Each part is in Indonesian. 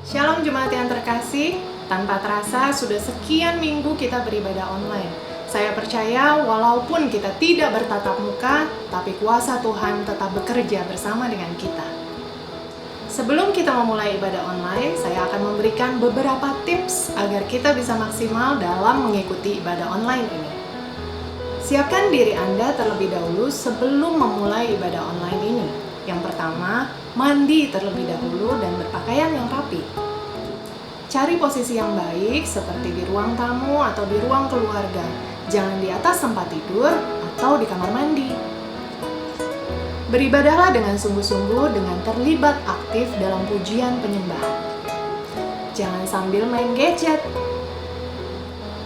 Shalom jemaat yang terkasih, tanpa terasa sudah sekian minggu kita beribadah online. Saya percaya walaupun kita tidak bertatap muka, tapi kuasa Tuhan tetap bekerja bersama dengan kita. Sebelum kita memulai ibadah online, saya akan memberikan beberapa tips agar kita bisa maksimal dalam mengikuti ibadah online ini. Siapkan diri Anda terlebih dahulu sebelum memulai ibadah online ini. Yang pertama, mandi terlebih dahulu dan berpakaian yang rapi. Cari posisi yang baik seperti di ruang tamu atau di ruang keluarga. Jangan di atas tempat tidur atau di kamar mandi. Beribadahlah dengan sungguh-sungguh dengan terlibat aktif dalam pujian penyembahan. Jangan sambil main gadget.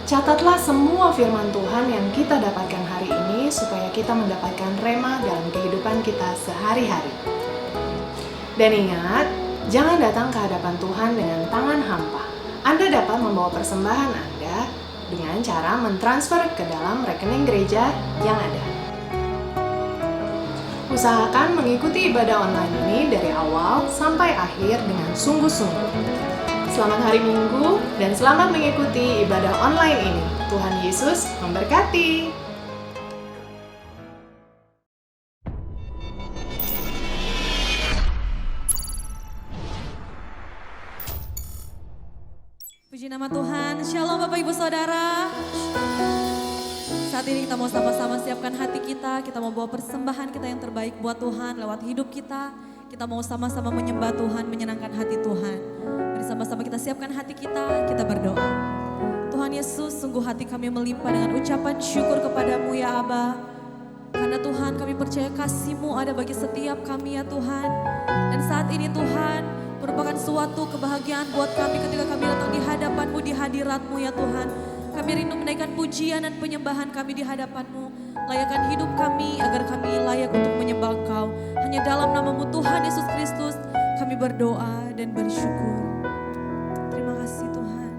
Catatlah semua firman Tuhan yang kita dapatkan hari ini supaya kita mendapatkan rema dalam kehidupan kita sehari-hari. Dan ingat, jangan datang ke hadapan Tuhan dengan tangan hampa. Anda dapat membawa persembahan Anda dengan cara mentransfer ke dalam rekening gereja yang ada. Usahakan mengikuti ibadah online ini dari awal sampai akhir dengan sungguh-sungguh. Selamat hari Minggu dan selamat mengikuti ibadah online ini. Tuhan Yesus memberkati. Puji nama Tuhan. Shalom Bapak Ibu Saudara. Saat ini kita mau sama-sama siapkan hati kita mau bawa persembahan kita yang terbaik buat Tuhan lewat hidup kita. Kita mau sama-sama menyembah Tuhan, menyenangkan hati Tuhan. Mari sama-sama kita siapkan hati kita berdoa. Tuhan Yesus, sungguh hati kami melimpah dengan ucapan syukur kepadamu ya Aba. Karena Tuhan kami percaya kasih-Mu ada bagi setiap kami ya Tuhan. Dan saat ini Tuhan merupakan suatu kebahagiaan buat kami ketika kami datang di hadapan-Mu, di hadirat-Mu ya Tuhan. Kami rindu menaikkan pujian dan penyembahan kami di hadapan-Mu. Layakkan hidup kami agar kami layak untuk menyembah Engkau. Hanya dalam nama-Mu Tuhan Yesus Kristus kami berdoa dan bersyukur. Terima kasih Tuhan.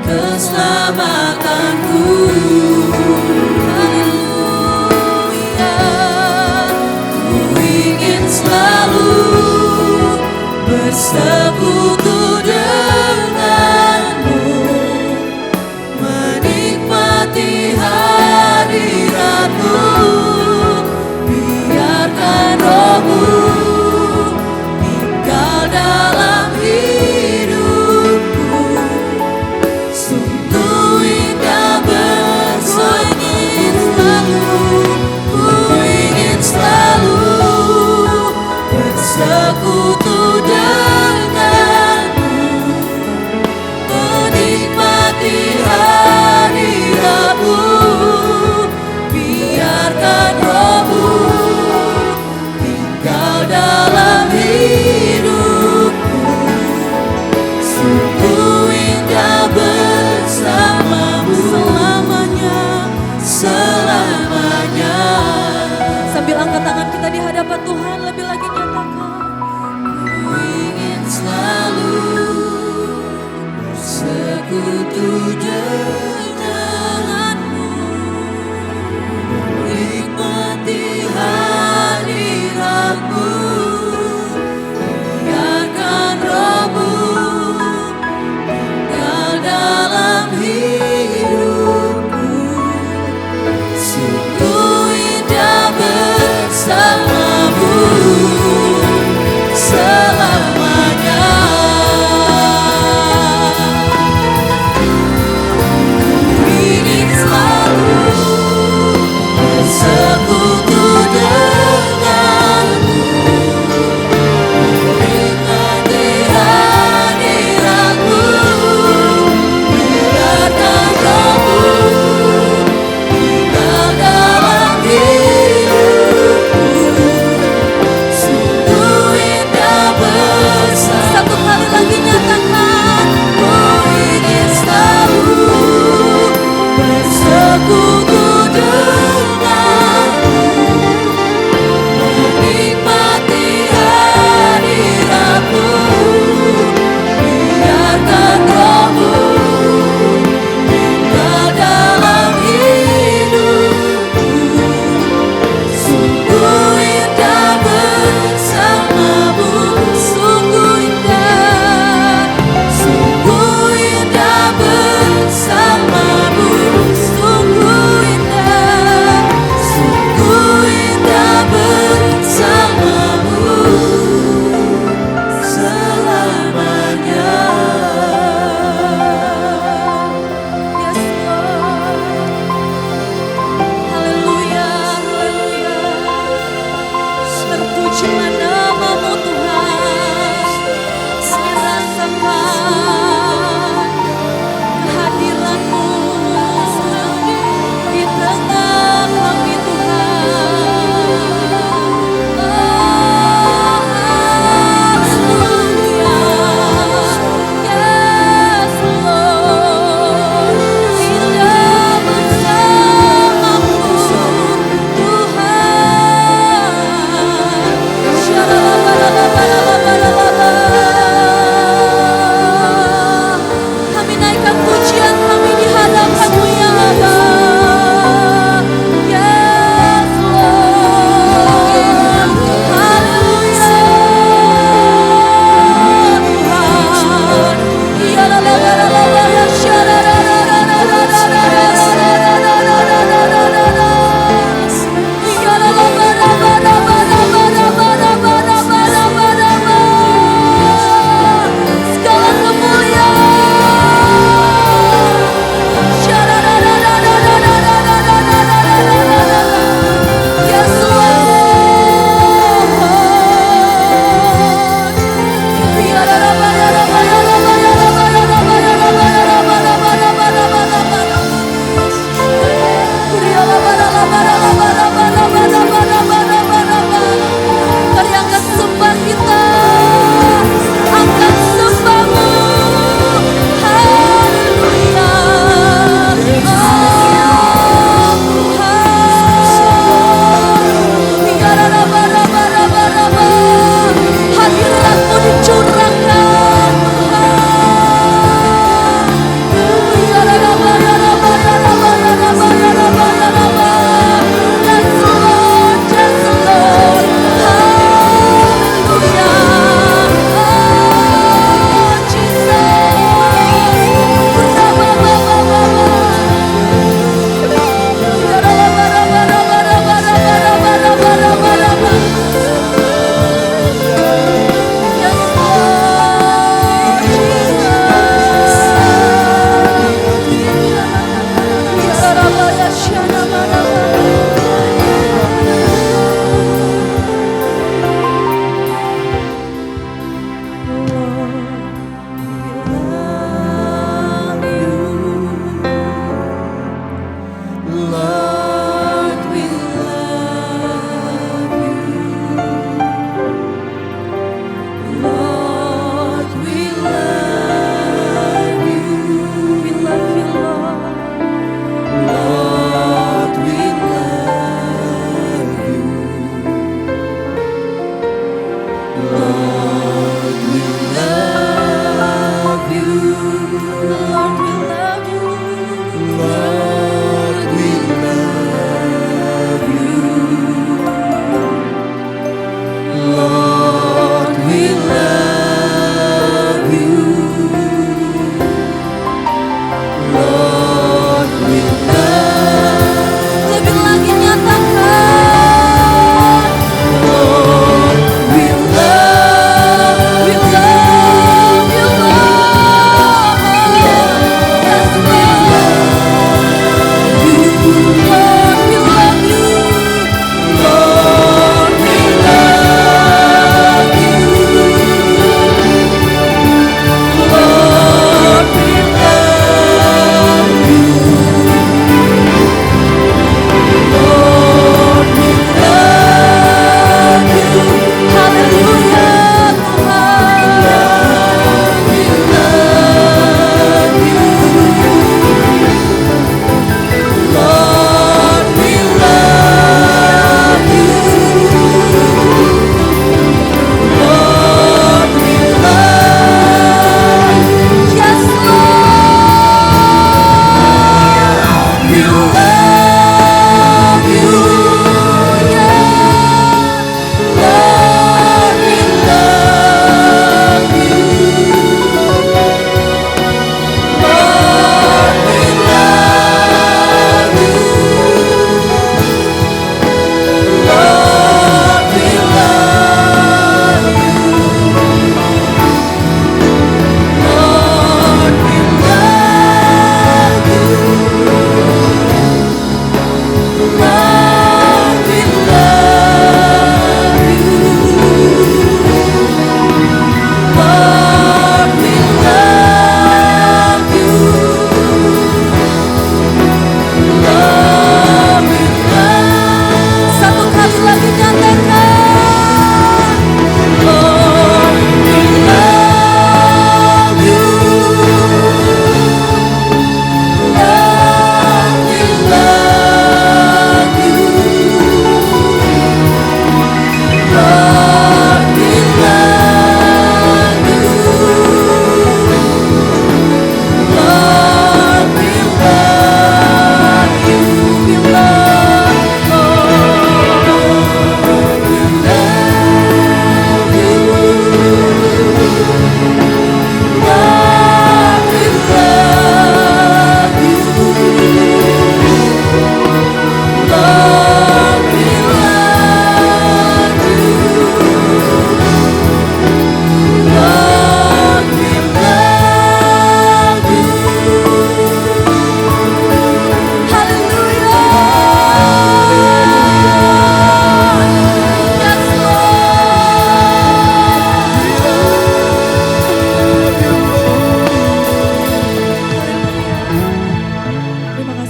Keselamatanku. bersekutu denganmu, menikmati hadiratmu. Biarkan rohmu tinggal dalam hidupku. Sungguh indah ku ingin selalu bersekutu denganmu,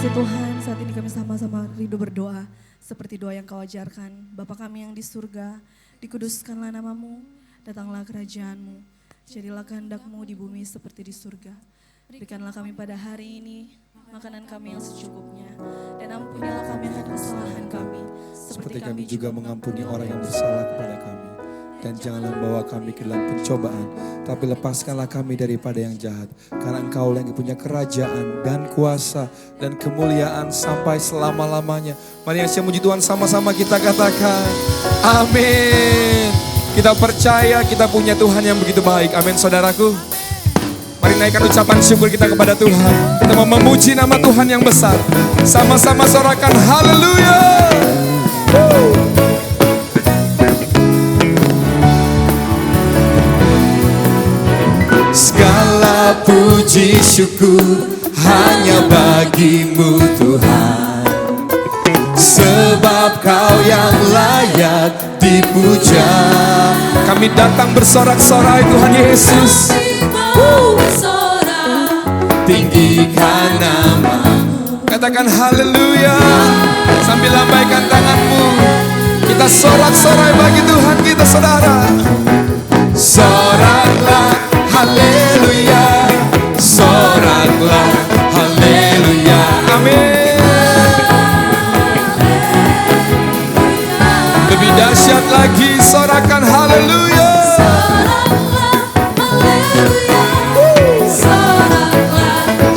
kasih Tuhan, saat ini kami sama-sama rindu berdoa seperti doa yang Kau ajarkan. Bapa kami yang di surga, dikuduskanlah namamu, datanglah kerajaan-Mu, jadilah kehendak-Mu di bumi seperti di surga. Berikanlah kami pada hari ini makanan kami yang secukupnya, dan ampunilah kami akan kesalahan kami, seperti kami juga mengampuni orang yang bersalah kepada kami. Dan janganlah membawa kami ke dalam pencobaan, tapi lepaskanlah kami daripada yang jahat. Karena Engkau yang punya kerajaan dan kuasa dan kemuliaan sampai selama-lamanya. Mari yang siap muji Tuhan sama-sama kita katakan, amin. Kita percaya kita punya Tuhan yang begitu baik. Amin saudaraku. Mari naikkan ucapan syukur kita kepada Tuhan. Kita mau memuji nama Tuhan yang besar. Sama-sama sorakan haleluya. Segala puji syukur hanya bagimu Tuhan, sebab Kau yang layak dipuja. Kami datang bersorak-sorai Tuhan Yesus, tinggikan nama-Mu. Katakan haleluya sambil lambaikan tanganmu. Kita sorak-sorai bagi Tuhan kita saudara. Soraklah haleluya, soraklah haleluya, amin. Lebih dahsyat lagi, sorakan haleluya.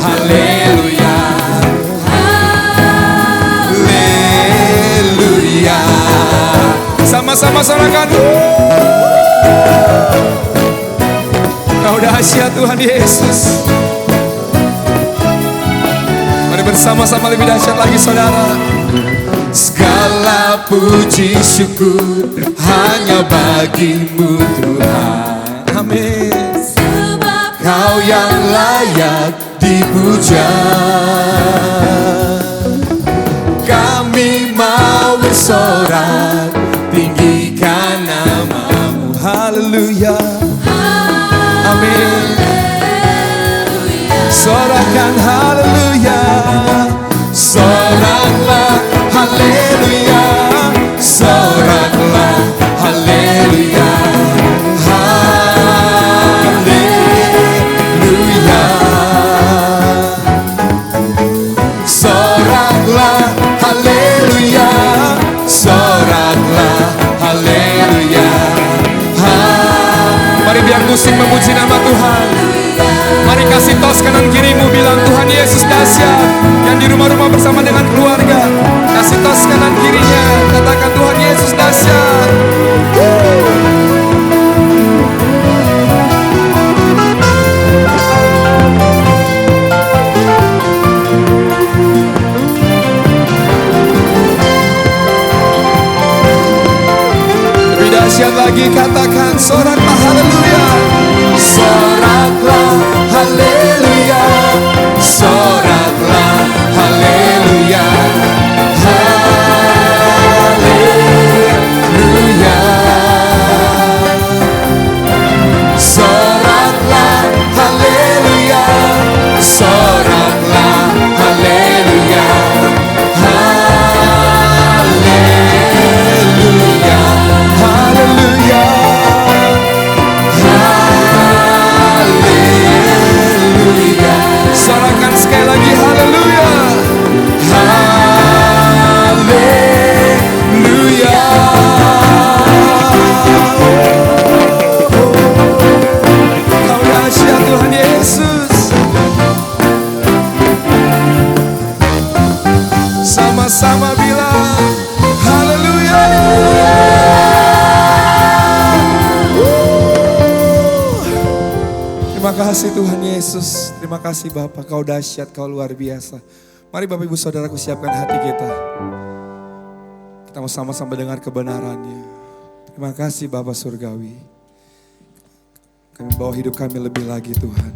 Haleluya, haleluya. Sama-sama sorakan. Kau dahsyat Tuhan Yesus. Mari bersama-sama lebih dahsyat lagi saudara. Segala puji syukur hanya bagimu Tuhan, amin. Sebab Kau yang layak dipuja. Kami mau bersorak, tinggikan nama-Mu, haleluya. Amin. Sorakan haleluya, soraklah haleluya, soraklah haleluya, haleluya. Soraklah haleluya, soraklah haleluya. Mari biar musik memuji nama Tuhan. Mari kasih tos kanan kirimu, bilang Tuhan Yesus dahsyat. Yang di rumah-rumah bersama dengan keluarga, kasih tos kanan kirinya, katakan Tuhan Yesus dahsyat. Lebih dahsyat lagi, katakan soraklah haleluya, soraklah haleluya, soraklah haleluya, haleluya. Soraklah haleluya, soraklah haleluya, haleluya, haleluya. Sorakan sekali lagi haleluya, haleluya. Kau dahsyat Tuhan Yesus. Sama-sama bilang haleluya. Terima kasih Tuhan Yesus. Terima kasih Bapa, Kau dahsyat, Kau luar biasa. Mari Bapak Ibu Saudaraku siapkan hati kita. Kita mau sama-sama dengar kebenarannya. Terima kasih Bapa Surgawi. Kami bawa hidup kami lebih lagi Tuhan.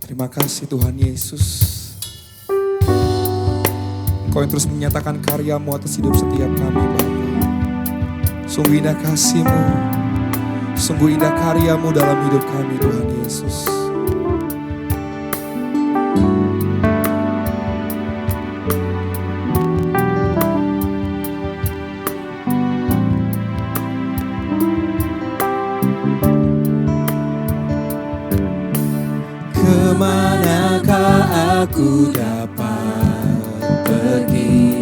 Terima kasih Tuhan Yesus. Kau yang terus menyatakan karya-Mu atas hidup setiap kami Bapa. Sungguh indah kasih-Mu. Sungguh indah karya-Mu dalam hidup kami Tuhan Yesus. aku dapat pergi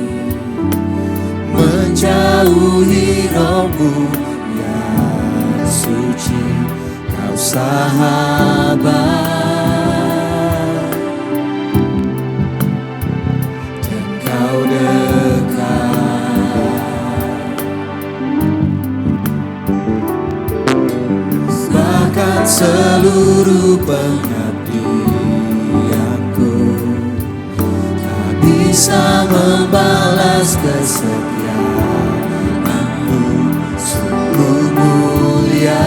menjauhi rohmu yang suci, kau sahabat dan kau dekat. Bahkan seluruh pengabdianku tak bisa membalas kesetiaanmu, sungguh mulia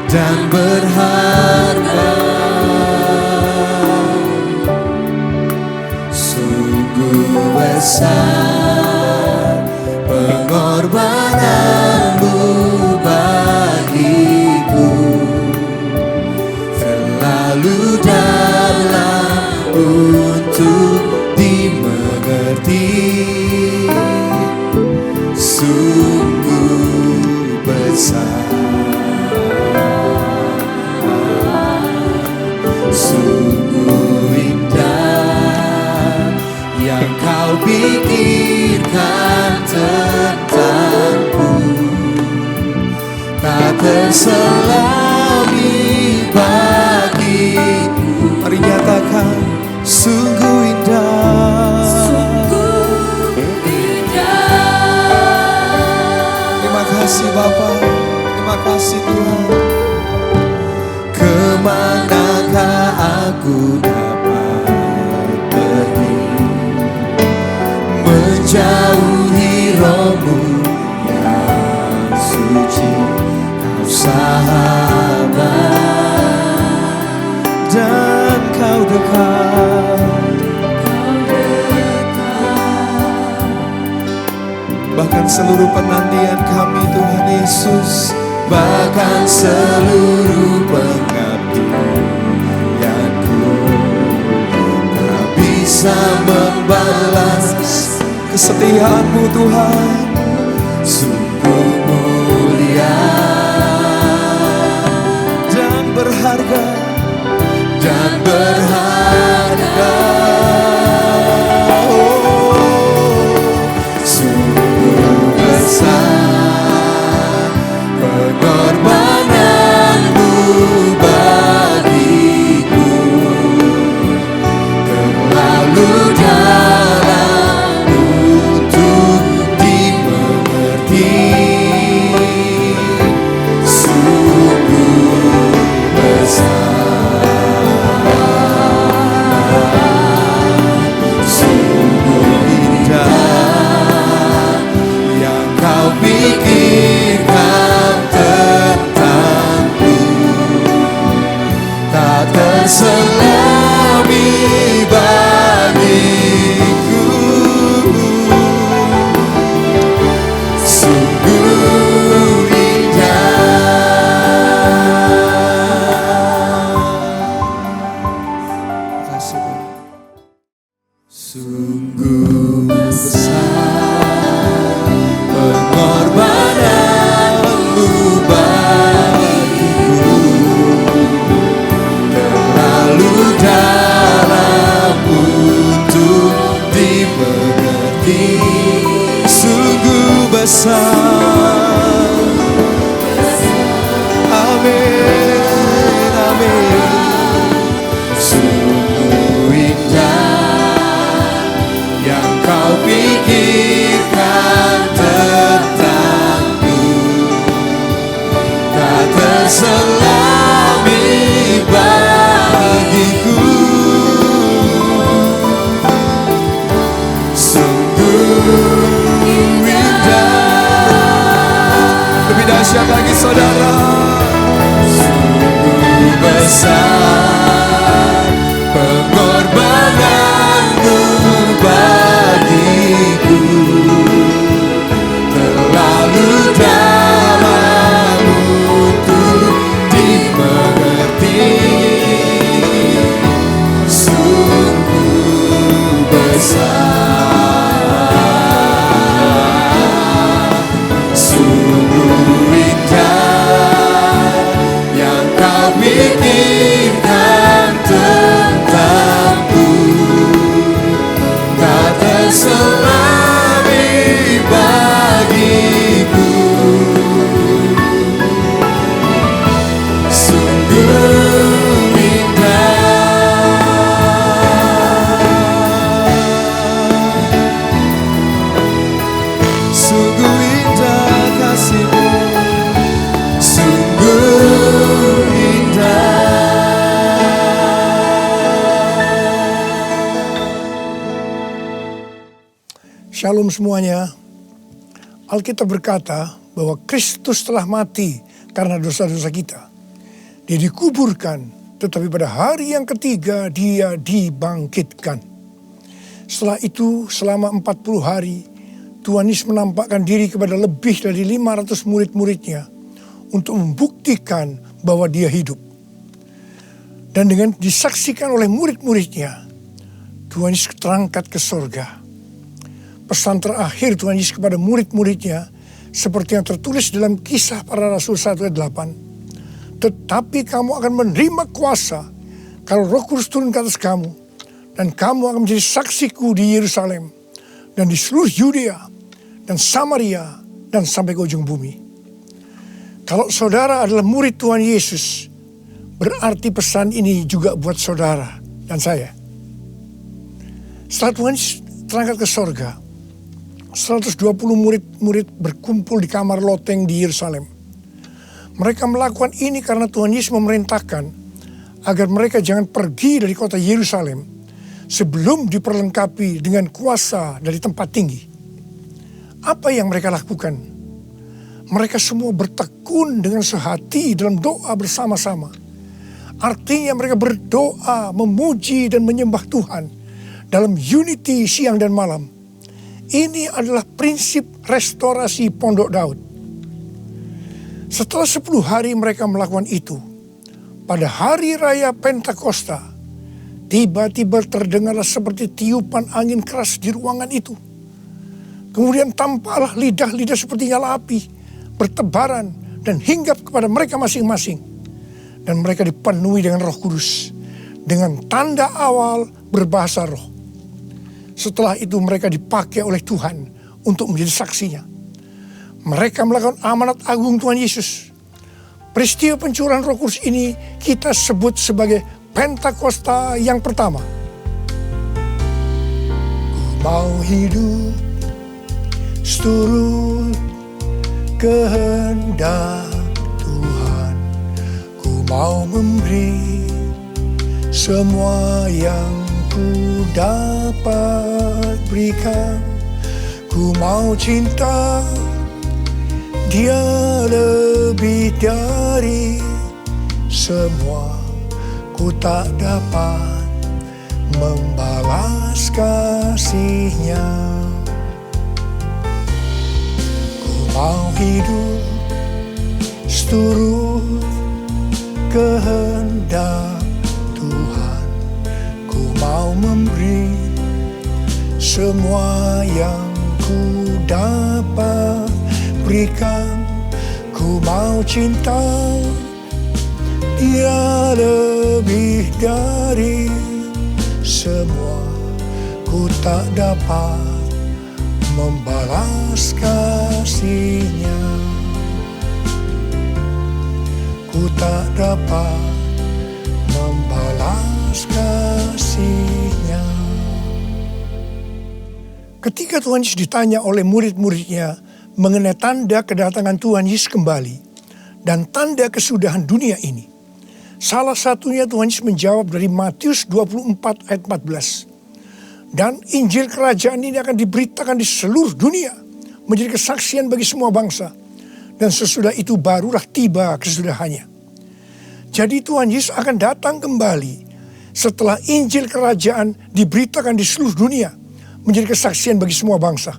dan berharga. Sungguh besar pengorbananmu bagiku, terlalu dalam untuk dimengerti. Sungguh besar, sungguh indah yang kau pikirkan tentangku, tak terselami bagiku. Mari nyatakan, sungguh indah, Sungguh indah. terima kasih Bapa, terima kasih Tuhan. Kemanakah aku dapat pergi menjauhi rohmu yang suci, kau sahabat dan kau dekat. Bahkan seluruh penantian kami Tuhan Yesus, bahkan seluruh pengabdianku tak bisa membalas kesetiaanmu Tuhan. Sungguh mulia dan berharga, dan berharga. Sungguh besar pengorbananmu bagiku, terlalu dalam untuk dimengerti. Sungguh besar, sungguh indah yang kau pikirkan tentangku, tak terselami bagiku. Sungguh indah. Terima kasih Tuhan. Sungguh besar pengorbananmu bagiku, terlalu memikirkan tentangku, tak terselami bagiku. Sungguh indah, sungguh indah kasih-Mu, sungguh indah. Shalom semuanya. Alkitab berkata bahwa Kristus telah mati karena dosa-dosa kita. Dia dikuburkan, tetapi pada hari yang ketiga dia dibangkitkan. Setelah itu selama 40 hari Tuhan Yesus menampakkan diri kepada lebih dari 500 murid-muridnya untuk membuktikan bahwa dia hidup. Dan dengan disaksikan oleh murid-muridnya, Tuhan Yesus terangkat ke sorga. Pesan terakhir Tuhan Yesus kepada murid-muridnya seperti yang tertulis dalam Kisah Para Rasul 1 ayat 8. Tetapi kamu akan menerima kuasa kalau Roh Kudus turun ke atas kamu, dan kamu akan menjadi saksiku di Yerusalem dan di seluruh Yudea dan Samaria dan sampai ke ujung bumi. Kalau saudara adalah murid Tuhan Yesus, berarti pesan ini juga buat saudara dan saya. Setelah Tuhan Yesus terangkat ke sorga, 120 murid-murid berkumpul di kamar loteng di Yerusalem. Mereka melakukan ini karena Tuhan Yesus memerintahkan agar mereka jangan pergi dari kota Yerusalem sebelum diperlengkapi dengan kuasa dari tempat tinggi. Apa yang mereka lakukan? Mereka semua bertekun dengan sehati dalam doa bersama-sama. Artinya mereka berdoa, memuji dan menyembah Tuhan dalam unity siang dan malam. Ini adalah prinsip restorasi Pondok Daud. Setelah 10 hari mereka melakukan itu, pada hari raya Pentakosta, tiba-tiba terdengarlah seperti tiupan angin keras di ruangan itu. Kemudian tampaklah lidah-lidah seperti nyala api, bertebaran dan hinggap kepada mereka masing-masing. Dan mereka dipenuhi dengan Roh Kudus, dengan tanda awal berbahasa roh. Setelah itu mereka dipakai oleh Tuhan untuk menjadi saksinya. Mereka melakukan amanat agung Tuhan Yesus. Peristiwa pencurahan Roh Kudus ini kita sebut sebagai Pentakosta yang pertama. Ku mau hidup seturut kehendak Tuhan. Ku mau memberi semua yang ku dapat berikan. Ku mau cinta Dia lebih dari semua. Ku tak dapat membalas kasih-Nya. Ku mau hidup seturut kehendak Tuhan. Ku mau memberi semua yang ku dapat berikan. Ku mau cinta Dia lebih dari semua. Ku tak dapat membalas kasih-Nya. Ku tak dapat membalas kasih-Nya. Ketika Tuhan Yesus ditanya oleh murid-muridnya mengenai tanda kedatangan Tuhan Yesus kembali dan tanda kesudahan dunia ini, salah satunya Tuhan Yesus menjawab dari Matius 24 ayat 14. Dan Injil Kerajaan ini akan diberitakan di seluruh dunia, menjadi kesaksian bagi semua bangsa. Dan sesudah itu barulah tiba kesudahannya. Jadi Tuhan Yesus akan datang kembali setelah Injil Kerajaan diberitakan di seluruh dunia, menjadi kesaksian bagi semua bangsa.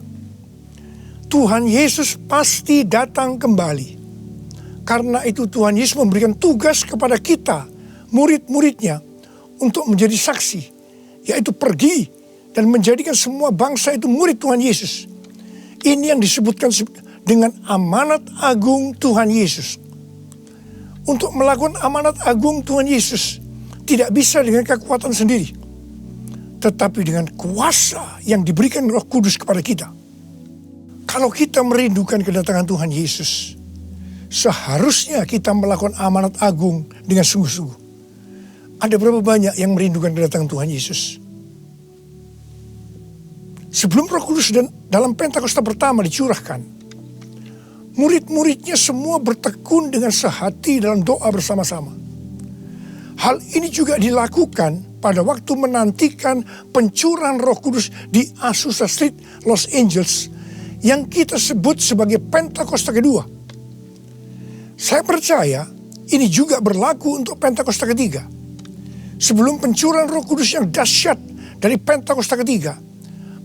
Tuhan Yesus pasti datang kembali. Karena itu Tuhan Yesus memberikan tugas kepada kita, murid-muridnya, untuk menjadi saksi. Yaitu pergi dan menjadikan semua bangsa itu murid Tuhan Yesus. Ini yang disebutkan dengan amanat agung Tuhan Yesus. untuk melakukan amanat agung Tuhan Yesus tidak bisa dengan kekuatan sendiri, tetapi dengan kuasa yang diberikan Roh Kudus kepada kita. Kalau kita merindukan kedatangan Tuhan Yesus, seharusnya kita melakukan amanat agung dengan sungguh-sungguh. Ada berapa banyak yang merindukan kedatangan Tuhan Yesus? Sebelum Roh Kudus dan dalam Pentakosta pertama dicurahkan, murid-muridnya semua bertekun dengan sehati dalam doa bersama-sama. Hal ini juga dilakukan pada waktu menantikan pencurahan Roh Kudus di Azusa Street, Los Angeles, yang kita sebut sebagai Pentakosta kedua. Saya percaya ini juga berlaku untuk Pentakosta ketiga. Sebelum pencurahan Roh Kudus yang dahsyat dari Pentakosta ketiga,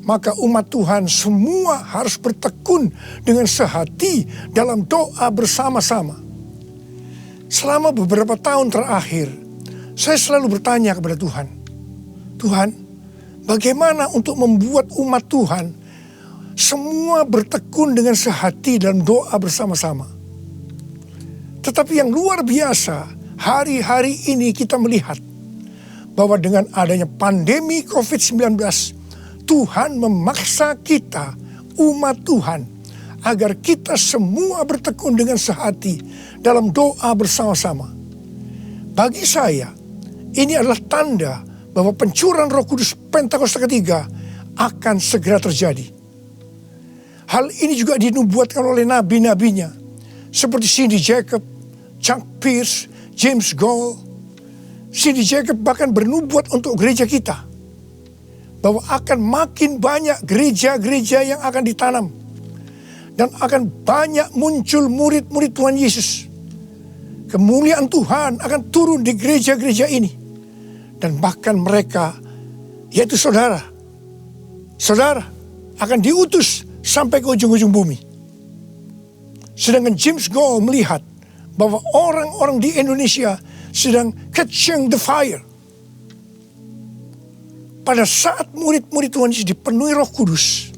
maka umat Tuhan semua harus bertekun dengan sehati dalam doa bersama-sama. Selama beberapa tahun terakhir, saya selalu bertanya kepada Tuhan, Tuhan, bagaimana untuk membuat umat Tuhan semua bertekun dengan sehati dalam doa bersama-sama? Tetapi yang luar biasa, hari-hari ini kita melihat bahwa dengan adanya pandemi COVID-19, Tuhan memaksa kita, umat Tuhan, agar kita semua bertekun dengan sehati dalam doa bersama-sama. Bagi saya, ini adalah tanda bahwa pencurahan Roh Kudus Pentakosta ketiga akan segera terjadi. Hal ini juga dinubuatkan oleh nabi-nabinya, seperti Cindy Jacob, Chuck Pierce, James Goll. Cindy Jacob bahkan bernubuat untuk gereja kita, bahwa akan makin banyak gereja-gereja yang akan ditanam. Dan akan banyak muncul murid-murid Tuhan Yesus. Kemuliaan Tuhan akan turun di gereja-gereja ini. Dan bahkan mereka, yaitu saudara akan diutus sampai ke ujung-ujung bumi. Sedangkan James Goll melihat bahwa orang-orang di Indonesia sedang catching the fire. Pada saat murid-murid Tuhan Yesus dipenuhi Roh Kudus,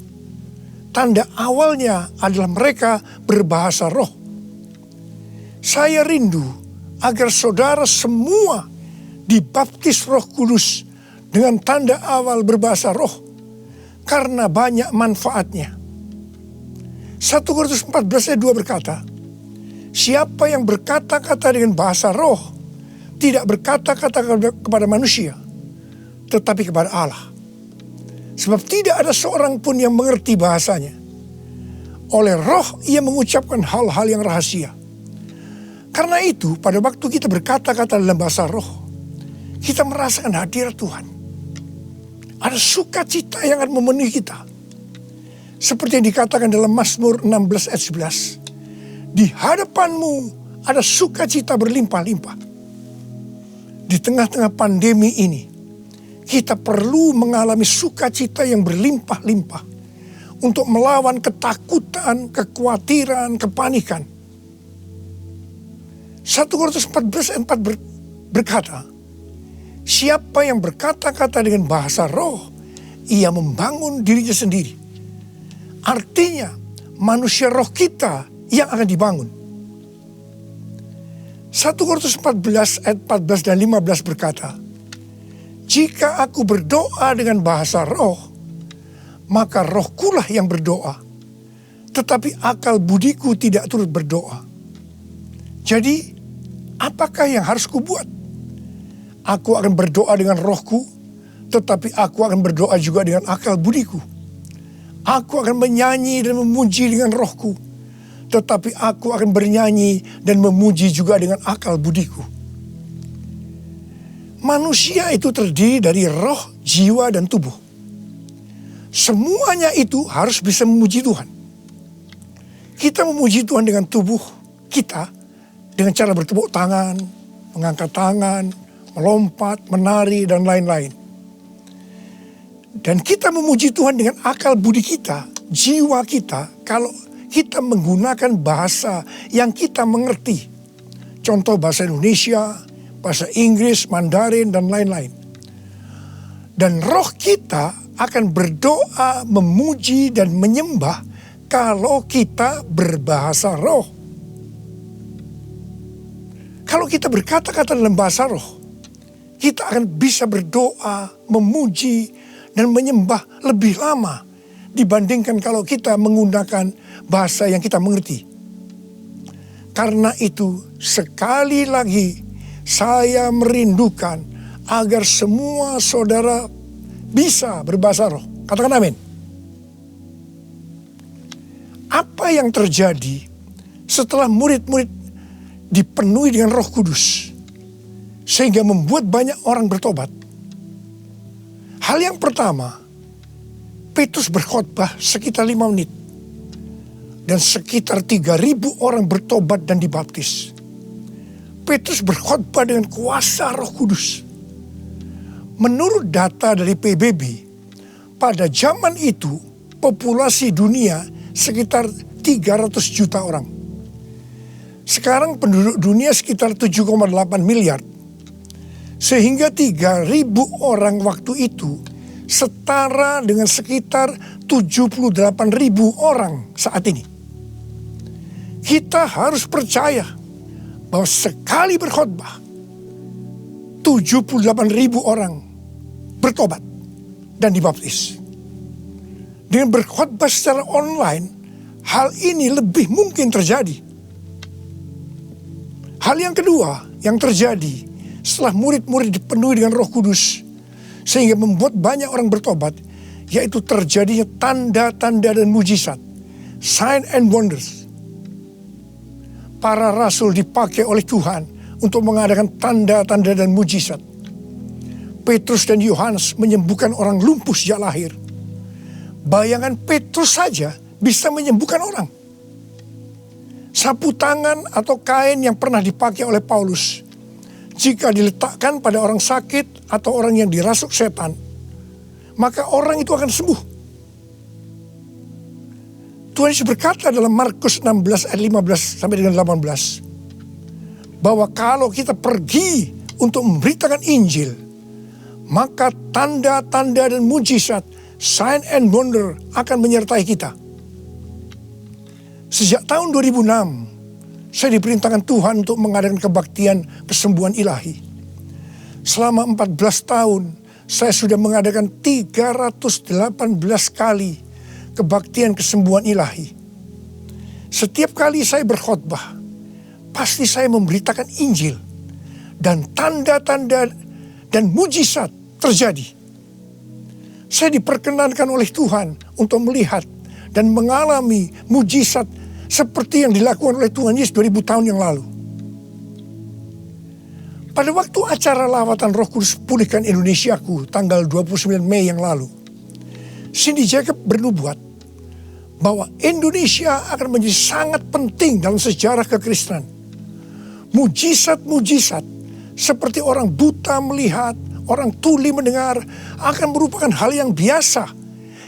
tanda awalnya adalah mereka berbahasa roh. Saya rindu agar saudara semua dibaptis Roh Kudus dengan tanda awal berbahasa roh, karena banyak manfaatnya. 1 Korintus 14 ayat 2 berkata, siapa yang berkata-kata dengan bahasa roh tidak berkata-kata kepada manusia, tetapi kepada Allah. Sebab tidak ada seorang pun yang mengerti bahasanya. Oleh roh ia mengucapkan hal-hal yang rahasia. Karena itu pada waktu kita berkata-kata dalam bahasa roh, kita merasakan hadirat Tuhan. Ada sukacita yang akan memenuhi kita. Seperti yang dikatakan dalam Mazmur 16 ayat 11. Di hadapanmu ada sukacita berlimpah-limpah. Di tengah-tengah pandemi ini, kita perlu mengalami sukacita yang berlimpah-limpah untuk melawan ketakutan, kekhawatiran, kepanikan. 1 Korintus 14 ayat 4 berkata, siapa yang berkata-kata dengan bahasa roh, ia membangun dirinya sendiri. Artinya, manusia roh kita yang akan dibangun. 1 Korintus 14 ayat 14 dan 15 berkata, jika aku berdoa dengan bahasa roh, maka rohkulah yang berdoa, tetapi akal budiku tidak turut berdoa. Jadi, apakah yang harus kubuat? Aku akan berdoa dengan rohku, tetapi aku akan berdoa juga dengan akal budiku. Aku akan menyanyi dan memuji dengan rohku, tetapi aku akan bernyanyi dan memuji juga dengan akal budiku. Manusia itu terdiri dari roh, jiwa, dan tubuh. Semuanya itu harus bisa memuji Tuhan. Kita memuji Tuhan dengan tubuh kita, dengan cara bertepuk tangan, mengangkat tangan, melompat, menari, dan lain-lain. Dan kita memuji Tuhan dengan akal budi kita, jiwa kita, kalau kita menggunakan bahasa yang kita mengerti. Contoh bahasa Indonesia, bahasa Inggris, Mandarin, dan lain-lain. Dan roh kita akan berdoa, memuji, dan menyembah kalau kita berbahasa roh. Kalau kita berkata-kata dalam bahasa roh, kita akan bisa berdoa, memuji, dan menyembah lebih lama dibandingkan kalau kita menggunakan bahasa yang kita mengerti. Karena itu, sekali lagi saya merindukan agar semua saudara bisa berbahasa roh. Katakan amin. Apa yang terjadi setelah murid-murid dipenuhi dengan Roh Kudus sehingga membuat banyak orang bertobat? Hal yang pertama, Petrus berkhotbah sekitar 5 menit dan sekitar 3.000 orang bertobat dan dibaptis. Petrus berkhotbah dengan kuasa Roh Kudus. Menurut data dari PBB, pada zaman itu populasi dunia sekitar 300 juta orang. Sekarang penduduk dunia sekitar 7,8 miliar. Sehingga 3.000 orang waktu itu setara dengan sekitar 78.000 orang saat ini. Kita harus percaya bahwa sekali berkhotbah 78.000 orang bertobat dan dibaptis. Dengan berkhotbah secara online, hal ini lebih mungkin terjadi. Hal yang kedua yang terjadi setelah murid-murid dipenuhi dengan Roh Kudus sehingga membuat banyak orang bertobat, yaitu terjadinya tanda-tanda dan mujizat, sign and wonders. Para rasul dipakai oleh Tuhan untuk mengadakan tanda-tanda dan mujizat. Petrus dan Yohanes menyembuhkan orang lumpuh sejak lahir. Bayangan Petrus saja bisa menyembuhkan orang. Sapu tangan atau kain yang pernah dipakai oleh Paulus, jika diletakkan pada orang sakit atau orang yang dirasuk setan, maka orang itu akan sembuh. Tuhan Yesus berkata dalam Markus 16 ayat 15 sampai dengan 18, bahwa kalau kita pergi untuk memberitakan Injil, maka tanda-tanda dan mujizat, sign and wonder akan menyertai kita. Sejak tahun 2006, saya diperintahkan Tuhan untuk mengadakan kebaktian kesembuhan ilahi. Selama 14 tahun, saya sudah mengadakan 318 kali kebaktian kesembuhan ilahi. Setiap kali saya berkhotbah, pasti saya memberitakan Injil. Dan tanda-tanda dan mujizat terjadi. Saya diperkenankan oleh Tuhan untuk melihat dan mengalami mujizat seperti yang dilakukan oleh Tuhan Yesus 2000 tahun yang lalu. Pada waktu acara lawatan Roh Kudus Pulihkan Indonesiaku tanggal 29 Mei yang lalu, Cindy Jacob bernubuat bahwa Indonesia akan menjadi sangat penting dalam sejarah kekristenan. Mujizat-mujizat seperti orang buta melihat, orang tuli mendengar akan merupakan hal yang biasa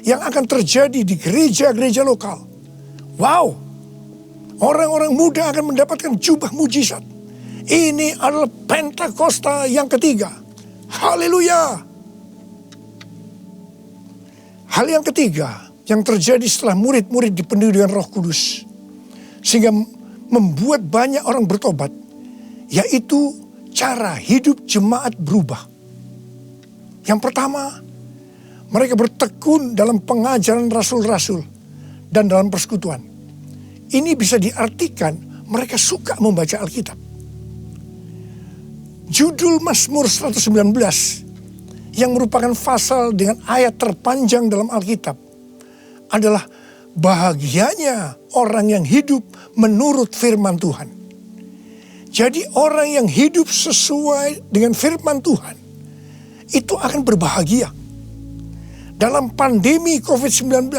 yang akan terjadi di gereja-gereja lokal. Wow! Orang-orang muda akan mendapatkan jubah mujizat. Ini adalah Pentakosta yang ketiga. Haleluya! Hal yang ketiga yang terjadi setelah murid-murid dipenuhi dengan Roh Kudus sehingga membuat banyak orang bertobat, yaitu cara hidup jemaat berubah. Yang pertama, mereka bertekun dalam pengajaran rasul-rasul dan dalam persekutuan. Ini bisa diartikan mereka suka membaca Alkitab. Judul Mazmur 119 yang merupakan pasal dengan ayat terpanjang dalam Alkitab adalah bahagianya orang yang hidup menurut firman Tuhan. Jadi orang yang hidup sesuai dengan firman Tuhan itu akan berbahagia. Dalam pandemi COVID-19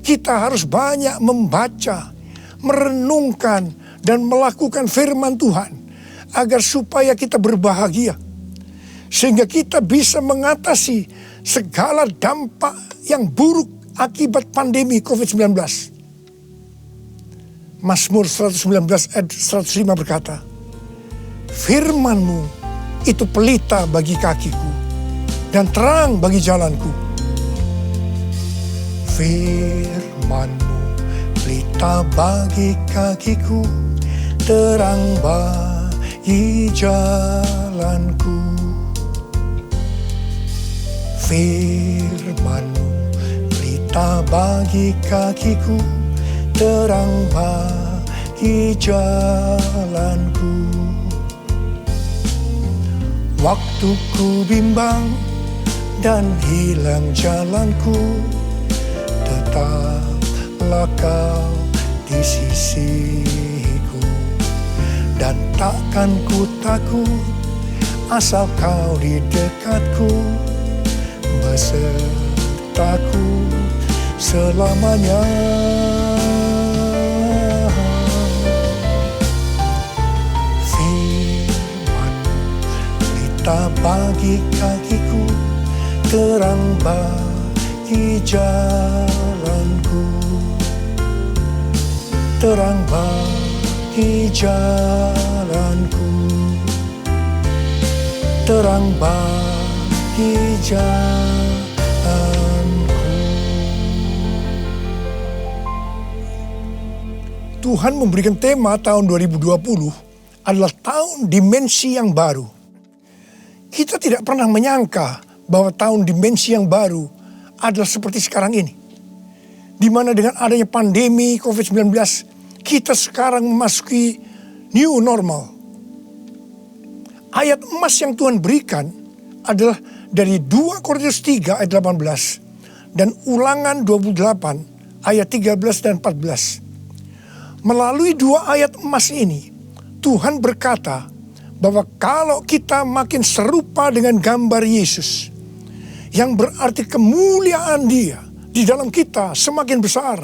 kita harus banyak membaca, merenungkan dan melakukan firman Tuhan agar supaya kita berbahagia. Sehingga kita bisa mengatasi segala dampak yang buruk akibat pandemi COVID-19. Mazmur 119 ayat 105 berkata, firman-Mu itu pelita bagi kakiku dan terang bagi jalanku. Firman-Mu pelita bagi kakiku, terang bagi jalanku. Firman-Mu berita bagi kakiku, terang bagi jalanku. Waktu ku bimbang dan hilang jalanku, tetaplah Kau di sisiku. Dan takkan ku takut asal Kau di dekatku, besertaku selamanya. Firman-Mu berita bagi kakiku, terang bagi jalanku. Terang bagi jalanku, terang bagi jalanku. Tuhan memberikan tema tahun 2020 adalah tahun dimensi yang baru. Kita tidak pernah menyangka bahwa tahun dimensi yang baru adalah seperti sekarang ini, di mana dengan adanya pandemi COVID-19, kita sekarang memasuki new normal. Ayat emas yang Tuhan berikan adalah dari 2 Korintus 3 ayat 18 dan Ulangan 28 ayat 13 dan 14. Melalui 2 ayat emas ini, Tuhan berkata bahwa kalau kita makin serupa dengan gambar Yesus, yang berarti kemuliaan Dia di dalam kita semakin besar,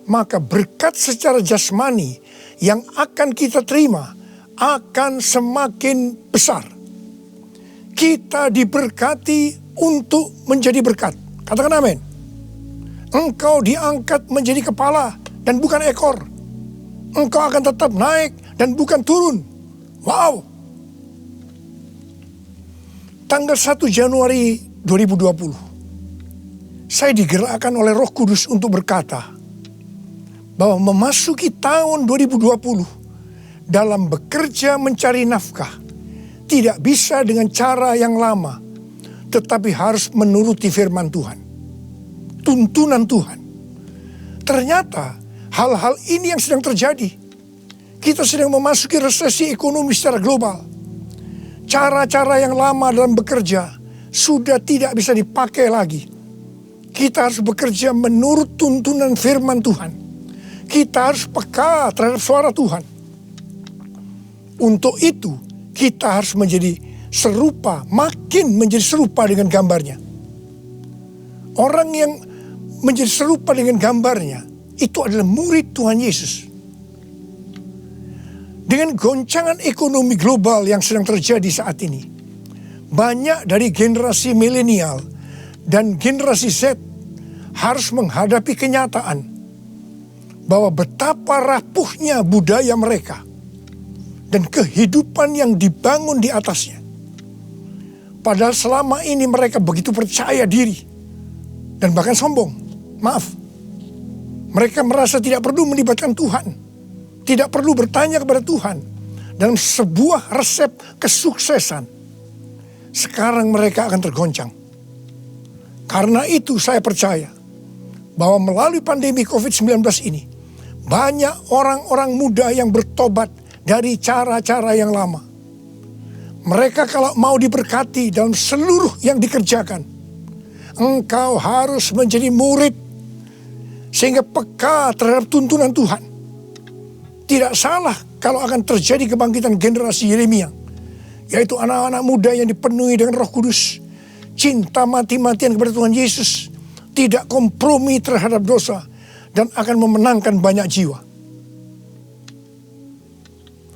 maka berkat secara jasmani yang akan kita terima akan semakin besar. Kita diberkati untuk menjadi berkat. Katakan amin. Engkau diangkat menjadi kepala dan bukan ekor. Engkau akan tetap naik dan bukan turun. Wow. Tanggal 1 Januari 2020, saya digerakkan oleh Roh Kudus untuk berkata bahwa memasuki tahun 2020 dalam bekerja mencari nafkah tidak bisa dengan cara yang lama, tetapi harus menuruti firman Tuhan, tuntunan Tuhan. Ternyata hal-hal ini yang sedang terjadi. Kita sedang memasuki resesi ekonomi secara global. Cara-cara yang lama dalam bekerja sudah tidak bisa dipakai lagi. Kita harus bekerja menurut tuntunan firman Tuhan. Kita harus peka terhadap suara Tuhan. Untuk itu, kita harus menjadi serupa, makin menjadi serupa dengan gambarnya. Orang yang menjadi serupa dengan gambarnya, itu adalah murid Tuhan Yesus. Dengan goncangan ekonomi global yang sedang terjadi saat ini, banyak dari generasi milenial dan generasi Z harus menghadapi kenyataan bahwa betapa rapuhnya budaya mereka dan kehidupan yang dibangun di atasnya. Padahal selama ini mereka begitu percaya diri dan bahkan sombong. Maaf, mereka merasa tidak perlu melibatkan Tuhan, tidak perlu bertanya kepada Tuhan dalam sebuah resep kesuksesan. Sekarang mereka akan tergoncang. Karena itu saya percaya bahwa melalui pandemi COVID-19 ini, banyak orang-orang muda yang bertobat dari cara-cara yang lama. Mereka kalau mau diberkati dalam seluruh yang dikerjakan, engkau harus menjadi murid sehingga peka terhadap tuntunan Tuhan. Tidak salah kalau akan terjadi kebangkitan generasi Yeremia, yaitu anak-anak muda yang dipenuhi dengan Roh Kudus, cinta mati-matian kepada Tuhan Yesus, tidak kompromi terhadap dosa, dan akan memenangkan banyak jiwa.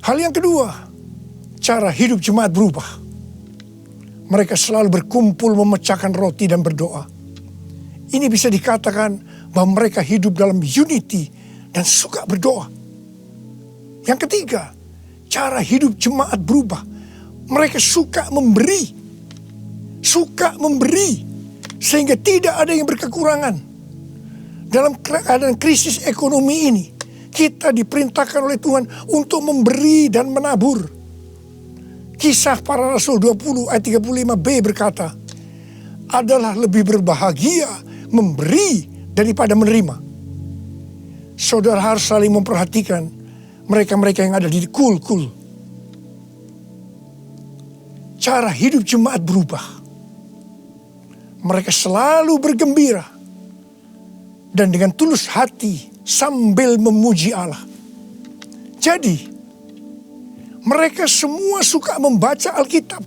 Hal yang kedua, cara hidup jemaat berubah. Mereka selalu berkumpul memecahkan roti dan berdoa. Ini bisa dikatakan bahwa mereka hidup dalam unity dan suka berdoa. Yang ketiga, cara hidup jemaat berubah. Mereka suka memberi. Suka memberi. Sehingga tidak ada yang berkekurangan. Dalam keadaan krisis ekonomi ini, kita diperintahkan oleh Tuhan untuk memberi dan menabur. Kisah Para Rasul 20 ayat 35b berkata, adalah lebih berbahagia memberi daripada menerima. Saudara harus saling memperhatikan mereka-mereka yang ada di kul-kul. Cara hidup jemaat berubah. Mereka selalu bergembira dan dengan tulus hati sambil memuji Allah. Jadi, mereka semua suka membaca Alkitab,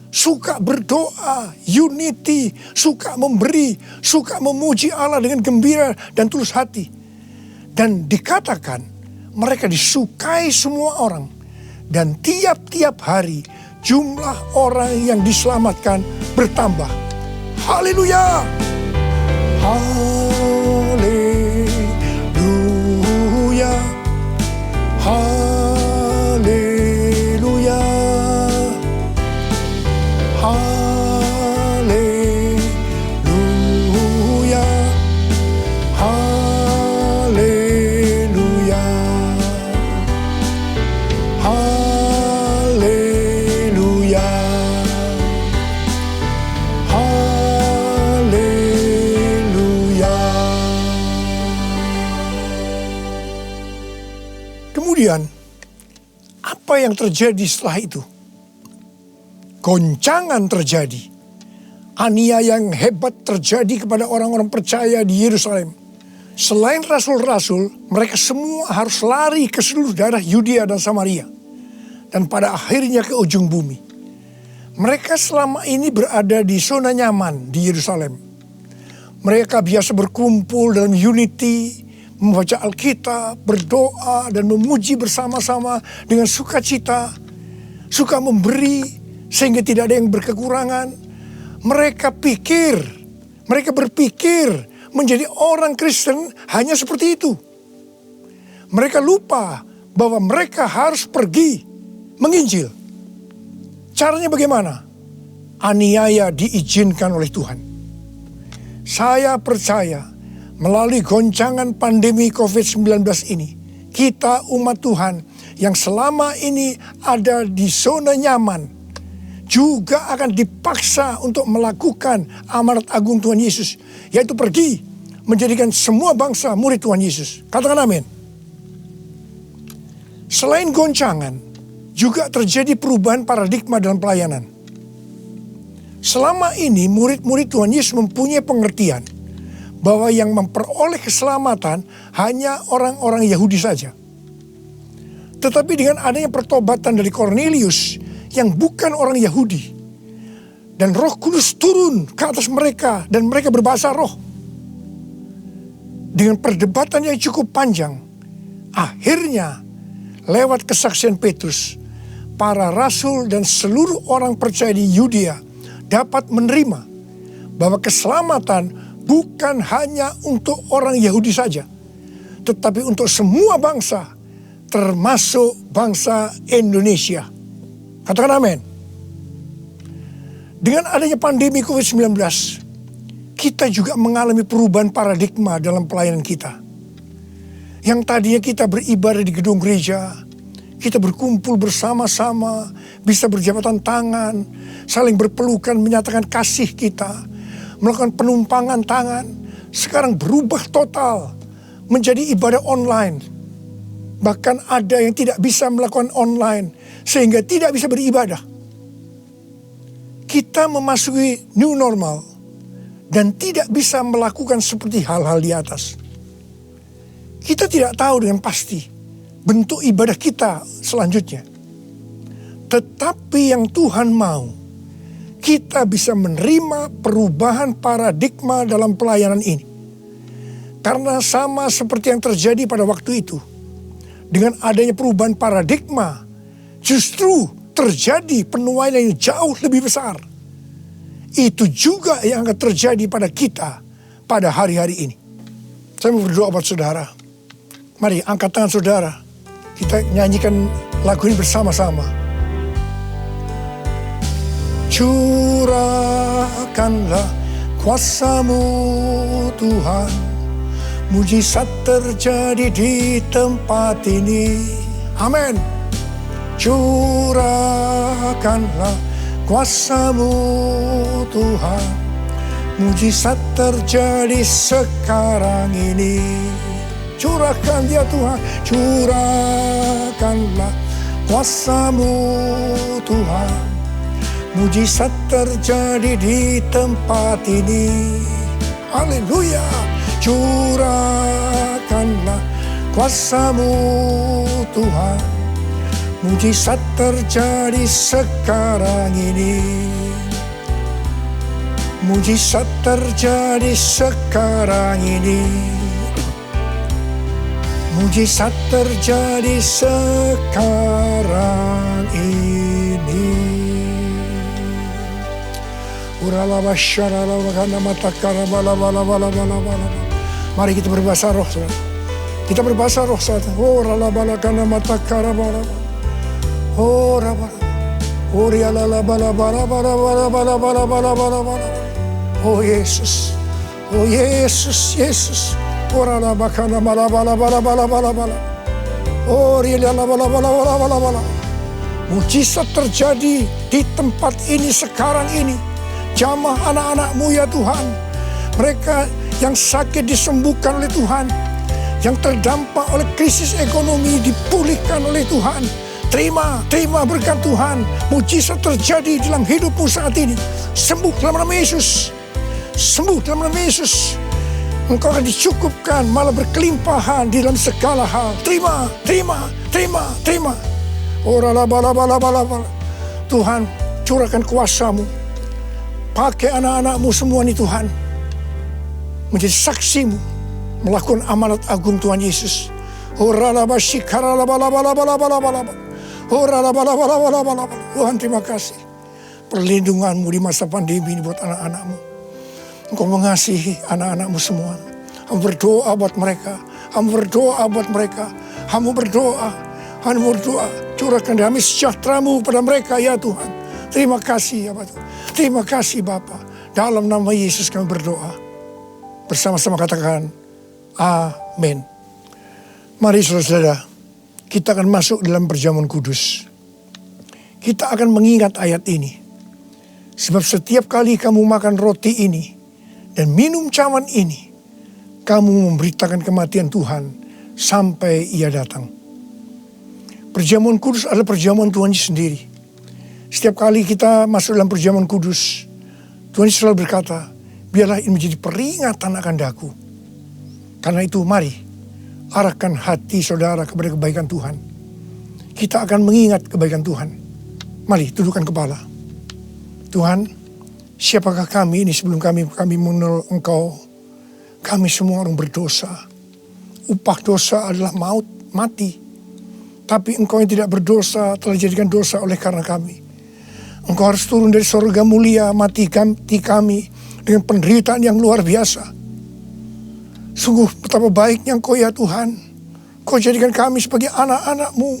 suka berdoa, unity, suka memberi, suka memuji Allah dengan gembira dan tulus hati. Dan dikatakan mereka disukai semua orang. Dan tiap-tiap hari jumlah orang yang diselamatkan bertambah. Haleluya! Haleluya! Haleluya! Haleluya! Haleluya! Haleluya! Haleluya! Kemudian, apa yang terjadi setelah itu? Goncangan terjadi. Aniaya yang hebat terjadi kepada orang-orang percaya di Yerusalem. Selain rasul-rasul, mereka semua harus lari ke seluruh daerah Yudea dan Samaria. Dan pada akhirnya ke ujung bumi. Mereka selama ini berada di zona nyaman di Yerusalem. Mereka biasa berkumpul dalam unity, membaca Alkitab, berdoa, dan memuji bersama-sama dengan sukacita. Suka memberi, sehingga tidak ada yang berkekurangan. Mereka berpikir menjadi orang Kristen hanya seperti itu. Mereka lupa bahwa mereka harus pergi menginjil. Caranya bagaimana? Aniaya diizinkan oleh Tuhan. Saya percaya melalui goncangan pandemi COVID-19 ini, kita umat Tuhan yang selama ini ada di zona nyaman, juga akan dipaksa untuk melakukan amanat agung Tuhan Yesus, yaitu pergi menjadikan semua bangsa murid Tuhan Yesus. Katakan amin. Selain goncangan, juga terjadi perubahan paradigma dalam pelayanan. Selama ini murid-murid Tuhan Yesus mempunyai pengertian bahwa yang memperoleh keselamatan hanya orang-orang Yahudi saja. Tetapi dengan adanya pertobatan dari Cornelius yang bukan orang Yahudi, dan Roh Kudus turun ke atas mereka dan mereka berbahasa roh. Dengan perdebatan yang cukup panjang, akhirnya lewat kesaksian Petrus, para rasul dan seluruh orang percaya di Yudea dapat menerima bahwa keselamatan bukan hanya untuk orang Yahudi saja, tetapi untuk semua bangsa, termasuk bangsa Indonesia. Katakan amin. Dengan adanya pandemi COVID-19, kita juga mengalami perubahan paradigma dalam pelayanan kita. Yang tadinya kita beribadah di gedung gereja, kita berkumpul bersama-sama, bisa berjabatan tangan, saling berpelukan, menyatakan kasih kita, melakukan penumpangan tangan, sekarang berubah total menjadi ibadah online. Bahkan ada yang tidak bisa melakukan online, sehingga tidak bisa beribadah. Kita memasuki new normal dan tidak bisa melakukan seperti hal-hal di atas. Kita tidak tahu dengan pasti bentuk ibadah kita selanjutnya. Tetapi yang Tuhan mau, kita bisa menerima perubahan paradigma dalam pelayanan ini. Karena sama seperti yang terjadi pada waktu itu, dengan adanya perubahan paradigma, justru terjadi penuaian yang jauh lebih besar. Itu juga yang akan terjadi pada kita pada hari-hari ini. Saya mau berdoa buat saudara. Mari angkat tangan saudara. Kita nyanyikan lagu ini bersama-sama. Curahkanlah kuasa-Mu Tuhan. Mujizat terjadi di tempat ini. Amin. Curahkanlah kuasa-Mu Tuhan. Mujizat terjadi sekarang ini. Curahkan ya Tuhan, curahkanlah kuasa-Mu Tuhan. Mujizat terjadi di tempat ini. Haleluya. Curahkanlah kuasa-Mu Tuhan. Mujizat terjadi sekarang ini. Mujizat terjadi sekarang ini. Mujizat terjadi sekarang ini. Mari kita berbahasa roh, saudara. Kita berbahasa roh, saudara. Oh Yesus, oh Yesus, Yesus. Mujizat terjadi di tempat ini sekarang ini. Jamah anak-anak-Mu ya Tuhan. Mereka yang sakit disembuhkan oleh Tuhan. Yang terdampak oleh krisis ekonomi dipulihkan oleh Tuhan. Terima berkat Tuhan. Mujizat terjadi dalam hidupmu saat ini. Sembuh dalam nama Yesus. Sembuh dalam nama Yesus. Engkau akan dicukupkan, malah berkelimpahan di dalam segala hal. Terima. Tuhan, curahkan kuasa-Mu. Pakai anak-anak-Mu semua ini Tuhan. Menjadi saksi-Mu. Melakukan amanat agung Tuhan Yesus. Tuhan, terima kasih. Perlindungan-Mu di masa pandemi ini buat anak-anak-Mu. Engkau mengasihi anak-anak-Mu semua. Kamu berdoa buat mereka. Kamu berdoa buat mereka. Kamu berdoa. Curahkan damai sejahtera-Mu pada mereka ya Tuhan. Terima kasih ya Bapak. Terima kasih Bapa. Dalam nama Yesus kami berdoa. Bersama-sama katakan amin. Mari saudara-saudara, kita akan masuk dalam perjamuan kudus. Kita akan mengingat ayat ini. Sebab setiap kali kamu makan roti ini dan minum cawan ini, kamu memberitakan kematian Tuhan sampai Ia datang. Perjamuan kudus adalah perjamuan Tuhan sendiri. Setiap kali kita masuk dalam perjamuan kudus, Tuhan selalu berkata, biarlah ini menjadi peringatan akan daku. Karena itu mari, arahkan hati saudara kepada kebaikan Tuhan. Kita akan mengingat kebaikan Tuhan. Mari, tundukkan kepala. Tuhan, siapakah kami ini sebelum kami mengenal Engkau? Kami semua orang berdosa. Upah dosa adalah maut, mati. Tapi Engkau yang tidak berdosa telah dijadikan dosa oleh karena kami. Engkau harus turun dari surga mulia, mati kami dengan penderitaan yang luar biasa. Sungguh betapa baiknya Engkau ya Tuhan. Engkau jadikan kami sebagai anak-anak-Mu.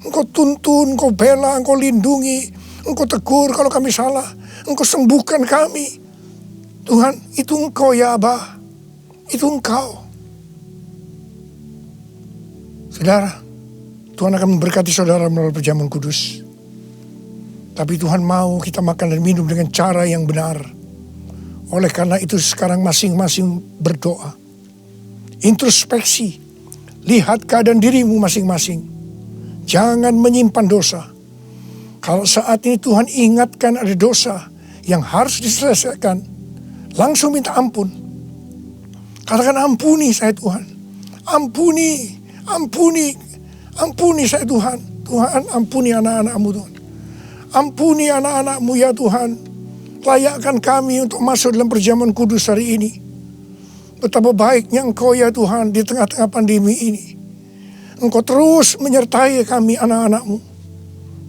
Engkau tuntun, Engkau bela, Engkau lindungi. Engkau tegur kalau kami salah. Engkau sembuhkan kami. Tuhan, itu Engkau ya Abah. Itu Engkau. Saudara, Tuhan akan memberkati saudara melalui perjamuan kudus. Tapi Tuhan mau kita makan dan minum dengan cara yang benar. Oleh karena itu sekarang masing-masing berdoa. Introspeksi. Lihat keadaan dirimu masing-masing. Jangan menyimpan dosa. Kalau saat ini Tuhan ingatkan ada dosa yang harus diselesaikan, langsung minta ampun. Katakan ampuni saya Tuhan. Ampuni saya Tuhan. Tuhan ampuni anak-anak-Mu Tuhan. Ampuni anak-anak-Mu ya Tuhan. Layakkan kami untuk masuk dalam perjamuan kudus hari ini. Betapa baiknya Engkau ya Tuhan di tengah-tengah pandemi ini. Engkau terus menyertai kami anak-anak-Mu.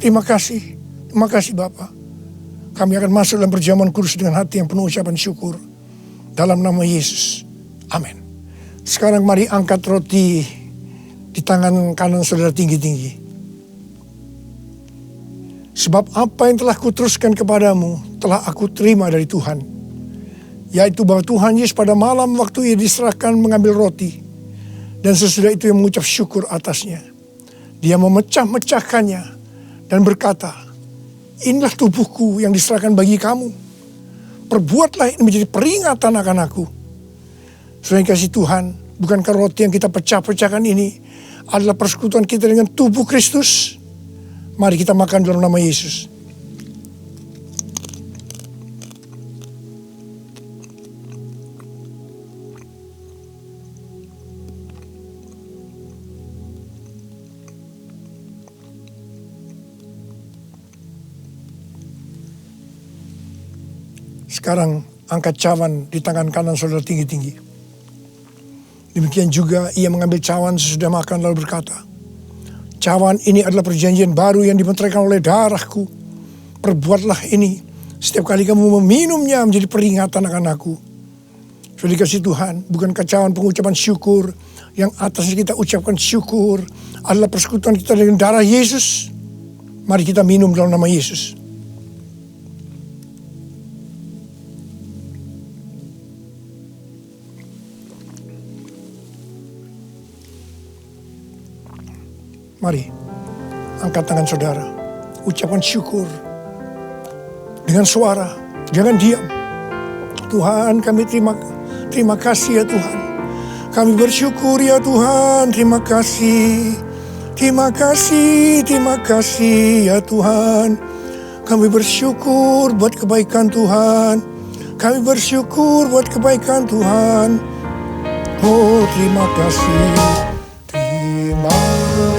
Terima kasih Bapa. Kami akan masuk dalam perjamuan kudus dengan hati yang penuh ucapan syukur. Dalam nama Yesus. Amin. Sekarang mari angkat roti di tangan kanan saudara tinggi-tinggi. Sebab apa yang telah kuteruskan kepadamu telah aku terima dari Tuhan. Yaitu bahwa Tuhan Yesus pada malam waktu Ia diserahkan mengambil roti. Dan sesudah itu Ia mengucap syukur atasnya. Dia memecah-mecahkannya. dan berkata, inilah tubuhku yang diserahkan bagi kamu. Perbuatlah ini menjadi peringatan akan aku. Saudara yang kasih Tuhan, bukankah roti yang kita pecah-pecahkan ini adalah persekutuan kita dengan tubuh Kristus? Mari kita makan dalam nama Yesus. Sekarang angkat cawan di tangan kanan saudara tinggi-tinggi. Demikian juga ia mengambil cawan sesudah makan lalu berkata, cawan ini adalah perjanjian baru yang dibenterkan oleh darahku. Perbuatlah ini setiap kali kamu meminumnya menjadi peringatan akan aku. Sudah dikasih Tuhan, bukankah cawan pengucapan syukur yang atasnya kita ucapkan syukur adalah persekutuan kita dengan darah Yesus? Mari kita minum dalam nama Yesus. Mari, angkat tangan saudara, ucapkan syukur dengan suara, jangan diam. Tuhan, kami terima kasih ya Tuhan. Kami bersyukur ya Tuhan, terima kasih. Terima kasih ya Tuhan. Kami bersyukur buat kebaikan Tuhan. Kami bersyukur buat kebaikan Tuhan. Oh, terima kasih. Terima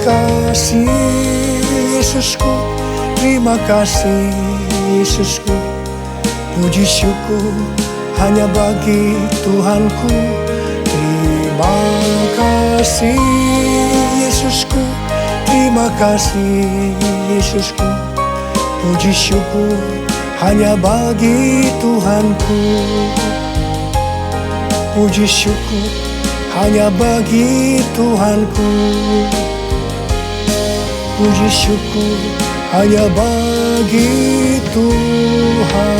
kasih Yesusku, terima kasih Yesusku. Puji syukur hanya bagi Tuhanku. Terima kasih Yesusku, terima kasih Yesusku. Puji syukur hanya bagi Tuhanku. Puji syukur hanya bagi Tuhanku. Puji syukur hanya bagi Tuhanku.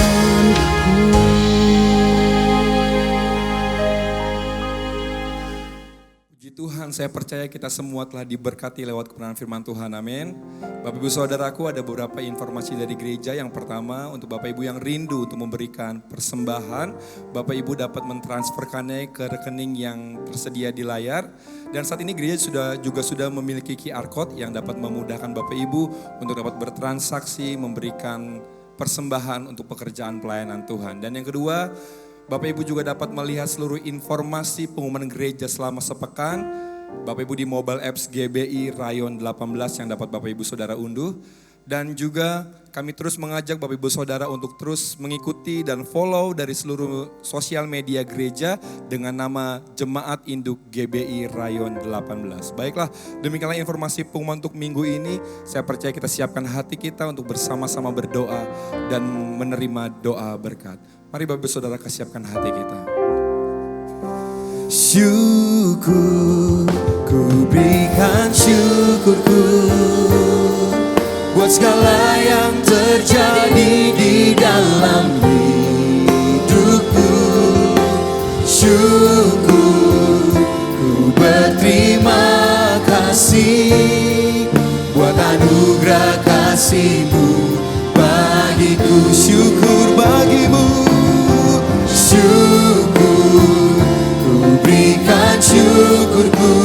Puji Tuhan, saya percaya kita semua telah diberkati lewat kebenaran firman Tuhan, amin. Bapak Ibu Saudaraku, ada beberapa informasi dari gereja. Yang pertama, untuk Bapak Ibu yang rindu untuk memberikan persembahan, Bapak Ibu dapat mentransferkannya ke rekening yang tersedia di layar. Dan saat ini gereja juga sudah memiliki QR Code yang dapat memudahkan Bapak Ibu untuk dapat bertransaksi, memberikan persembahan untuk pekerjaan pelayanan Tuhan. Dan yang kedua, Bapak Ibu juga dapat melihat seluruh informasi pengumuman gereja selama sepekan. Bapak Ibu di mobile apps GBI Rayon 18 yang dapat Bapak Ibu Saudara unduh. Dan juga kami terus mengajak Bapak Ibu Saudara untuk terus mengikuti dan follow dari seluruh sosial media gereja dengan nama Jemaat Induk GBI Rayon 18. Baiklah, demikianlah informasi pengumuman untuk minggu ini. Saya percaya kita siapkan hati kita untuk bersama-sama berdoa dan menerima doa berkat. Mari Bapak Ibu Saudara siapkan hati kita. Syukur, ku berikan syukurku buat segala yang terjadi di dalam hidupku. Syukur, ku berterima kasih buat anugerah kasih-Mu bagiku. Syukur bagimu, syukur, ku berikan syukurku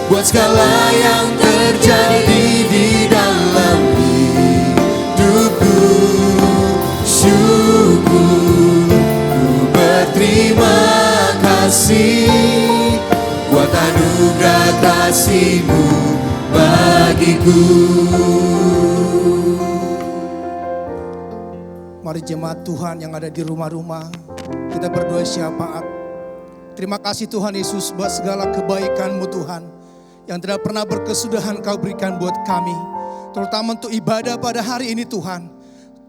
buat segala yang terjadi di dalam hidupku. Syukur, ku berterima kasih buat anugerah kasih-Mu bagiku. Mari jemaat Tuhan yang ada di rumah-rumah, kita berdoa syafaat. Terima kasih Tuhan Yesus buat segala kebaikan-Mu Tuhan, yang tidak pernah berkesudahan Kau berikan buat kami. Terutama untuk ibadah pada hari ini Tuhan.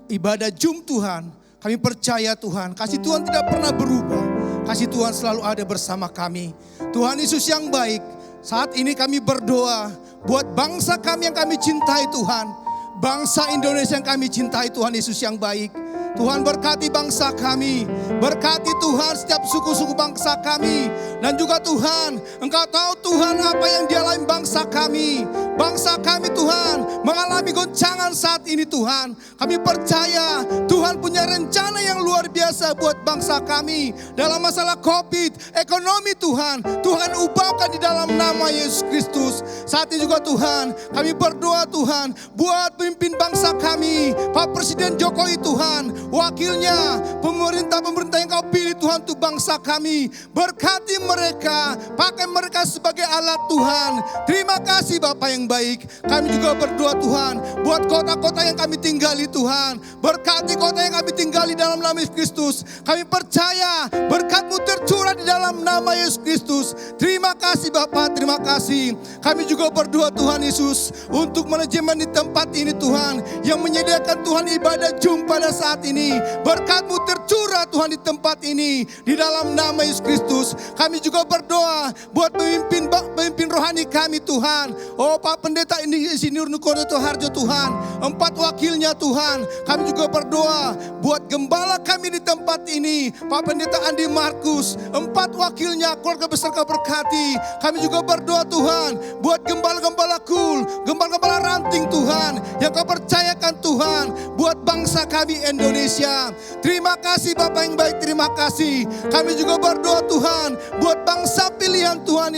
Ibadah Jum Tuhan, kami percaya Tuhan, kasih Tuhan tidak pernah berubah. Kasih Tuhan selalu ada bersama kami. Tuhan Yesus yang baik, saat ini kami berdoa buat bangsa kami yang kami cintai Tuhan. Bangsa Indonesia yang kami cintai Tuhan Yesus yang baik. Tuhan berkati bangsa kami. Berkati Tuhan setiap suku-suku bangsa kami. Dan juga Tuhan, Engkau tahu Tuhan apa yang dialami bangsa kami. Bangsa kami Tuhan mengalami goncangan saat ini Tuhan. Kami percaya Tuhan punya rencana yang luar biasa buat bangsa kami. Dalam masalah COVID, ekonomi Tuhan, Tuhan ubahkan di dalam nama Yesus Kristus. Saat ini juga Tuhan, kami berdoa Tuhan buat pemimpin bangsa kami, Pak Presiden Jokowi Tuhan, wakilnya, pemerintah yang Kau pilih Tuhan untuk bangsa kami. Berkati mereka, pakai mereka sebagai alat Tuhan. Terima kasih Bapak yang baik. Kami juga berdoa Tuhan buat kota-kota yang kami tinggali Tuhan. Berkati kota yang kami tinggali dalam nama Yesus Kristus. Kami percaya berkat-Mu tercurah di dalam nama Yesus Kristus. Terima kasih Bapak, terima kasih. Kami juga berdoa Tuhan Yesus untuk manajemen di tempat ini Tuhan, yang menyediakan Tuhan ibadah Jum pada saat ini. Berkat-Mu tercurah Tuhan di tempat ini, di dalam nama Yesus Kristus. Kami juga berdoa buat pemimpin rohani kami Tuhan. Oh Pak Pendeta Insinyur Nukodoto Harjo Tuhan, 4 wakilnya Tuhan. Kami juga berdoa buat gembala kami di tempat ini, Pak Pendeta Andi Markus, 4 wakilnya, keluarga besar Kau berkati. Kami juga berdoa Tuhan buat gembala-gembala kul, gembala-gembala ranting Tuhan, yang Kau percayakan Tuhan buat bangsa kami Indonesia. Terima kasih Bapak yang baik, terima kasih. Kami juga berdoa Tuhan buat bangsa pilihan Tuhan.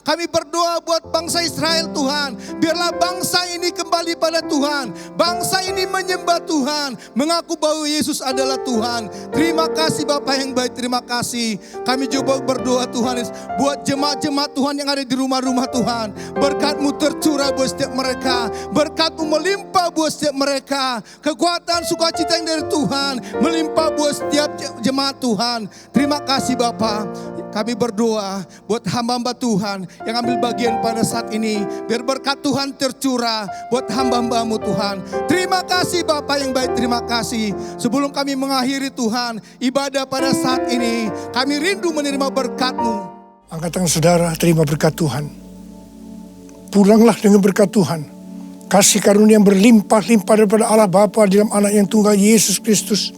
Kami berdoa buat bangsa Israel Tuhan. Biarlah bangsa ini kembali pada Tuhan. Bangsa ini menyembah Tuhan, mengaku bahwa Yesus adalah Tuhan. Terima kasih Bapak yang baik, terima kasih. Kami juga berdoa Tuhan buat jemaat-jemaat Tuhan yang ada di rumah-rumah Tuhan. Berkat-Mu tercurah buat setiap mereka. Berkat-Mu melimpah buat setiap mereka. Kekuatan sukacita yang dari Tuhan melimpah buat setiap jemaat Tuhan. Terima kasih Bapak. Kami berdoa buat hamba-hamba Tuhan yang ambil bagian pada saat ini. Biar berkat Tuhan tercurah buat hamba-hamba-Mu Tuhan. Terima kasih Bapak yang baik, terima kasih. Sebelum kami mengakhiri Tuhan ibadah pada saat ini, kami rindu menerima berkat-Mu. Angkat tangan saudara, terima berkat Tuhan. Pulanglah dengan berkat Tuhan. Kasih karunia yang berlimpah-limpah daripada Allah Bapa dalam anak yang tunggal Yesus Kristus.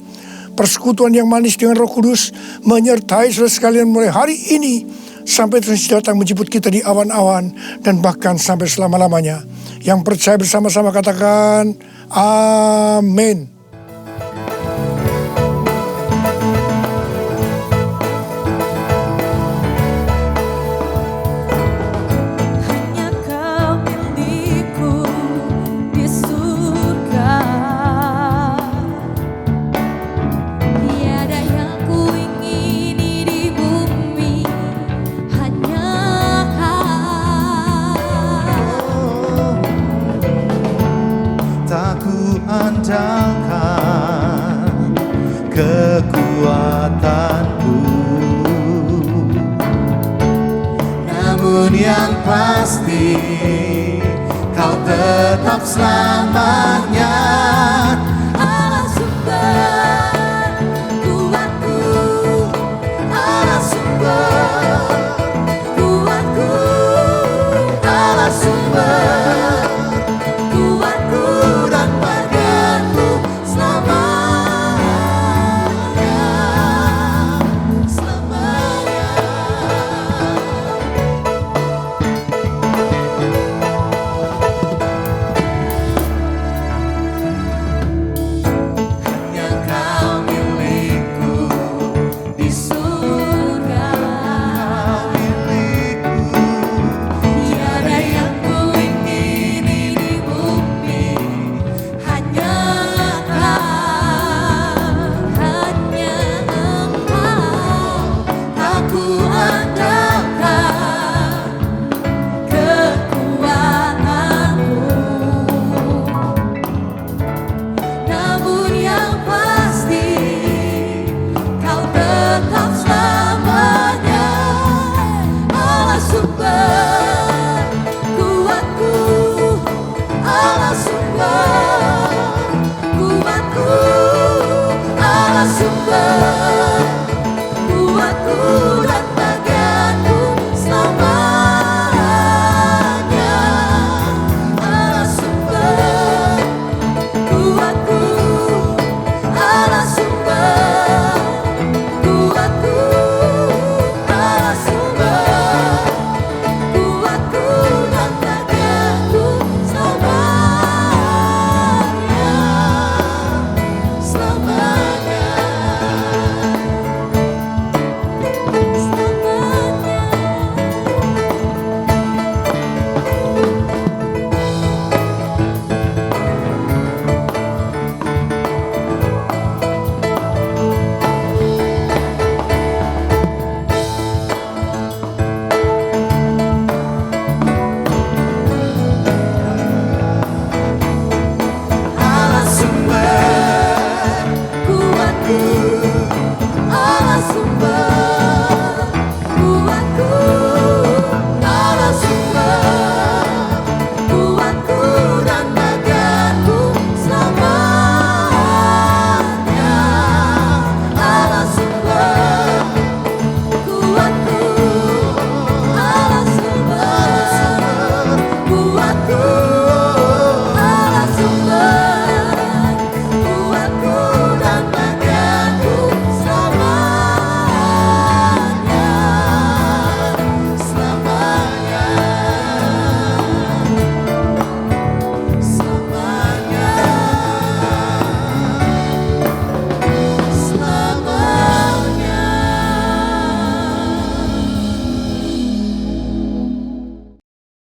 Persekutuan yang manis dengan Roh Kudus menyertai saudara sekalian mulai hari ini sampai Tuhan datang menjemput kita di awan-awan dan bahkan sampai selama-lamanya. Yang percaya bersama-sama katakan amin. Andalkan kekuatanku, namun yang pasti Kau tetap selamanya.